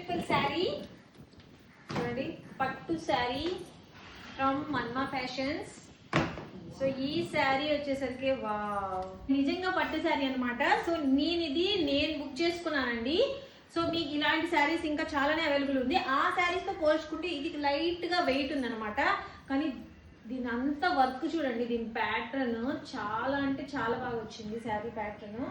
Beautiful sari చూడండి, పట్టు sari from మన్మా fashions. So ఈ శారీ వచ్చేసరికి వావ్, నిజంగా పట్టు శారీ అనమాట. సో నేను బుక్ చేసుకున్నానండి. సో మీకు ఇలాంటి శారీస్ ఇంకా చాలానే అవైలబుల్ ఉంది. ఆ శారీస్తో పోల్చుకుంటే ఇది లైట్గా వెయిట్ ఉందన్నమాట. కానీ దీని అంత వర్క్ చూడండి, దీని ప్యాటర్న్ చాలా అంటే చాలా బాగా వచ్చింది. శారీ ప్యాటర్న్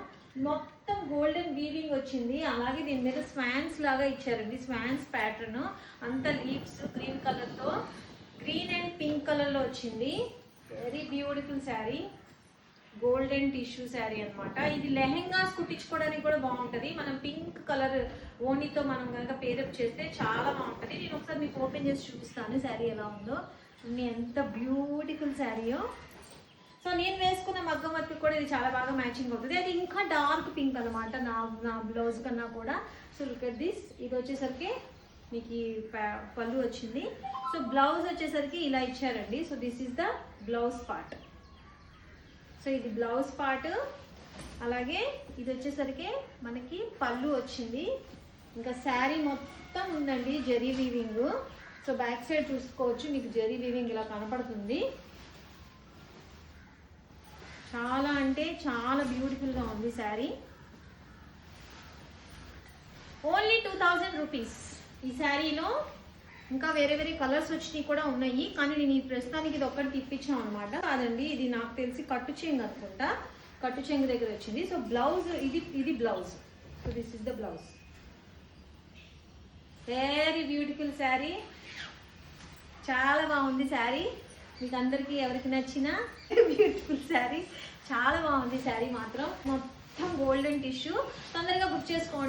మొత్తం గోల్డెన్ వీవింగ్ వచ్చింది. అలాగే దీని మీద స్వాన్స్ లాగా ఇచ్చారండి, స్వాన్స్ ప్యాటర్న్. అంత లీవ్స్ గ్రీన్ కలర్తో, గ్రీన్ అండ్ పింక్ కలర్లో వచ్చింది. Very beautiful sari, golden tissue sari అనమాట. ఇది లెహెంగాస్ కుట్టించుకోవడానికి కూడా బాగుంటుంది. మనం పింక్ కలర్ ఓనీతో మనం కనుక పేరప్ చేస్తే చాలా బాగుంటుంది. నేను ఒకసారి మీకు ఓపెన్ చేసి చూపిస్తాను శారీ ఎలా ఉందో. ఎంత బ్యూటిఫుల్ శారీయో. సో నేను వేసుకున్న మగ్గం వర్క్ కూడా ఇది చాలా బాగా మ్యాచింగ్ అవుతుంది. అది ఇంకా డార్క్ పింక్ అనమాట నా బ్లౌజ్ కన్నా కూడా. So look at this. ఇది వచ్చేసరికి మీకు ఈ పళ్ళు వచ్చింది. సో బ్లౌజ్ వచ్చేసరికి ఇలా ఇచ్చారండి. So this is the blouse part. So ఇది బ్లౌజ్ పార్ట్. అలాగే ఇది వచ్చేసరికి మనకి పళ్ళు వచ్చింది. ఇంకా శారీ మొత్తం ఉందండి zari weaving. So back side చూసుకోవచ్చు, మీకు జరీ వీవింగ్ ఇలా కనపడుతుంది. చాలా అంటే చాలా బ్యూటిఫుల్గా ఉంది శారీ. Only 2000 rupees. ఈ శారీలో ఇంకా వేరే వేరే కలర్స్ వచ్చినాయి కూడా ఉన్నాయి. కానీ నేను ఈ ప్రస్తుతానికి ఇది ఒక్కటి తిప్పించాం అనమాట. కాదండి, ఇది నాకు తెలిసి కట్టు చెంగు అనుకుంటా. కట్టు చెంగు దగ్గర వచ్చింది. సో బ్లౌజ్ ఇది blouse. So this is the blouse. Very beautiful sari, చాలా బాగుంది శారీ. మీకు అందరికీ ఎవరికి నచ్చిన బ్యూటిఫుల్ శారీ, చాలా బాగుంది శారీ మాత్రం. మొత్తం గోల్డెన్ టిష్యూ. తొందరగా బుక్ చేసుకోండి.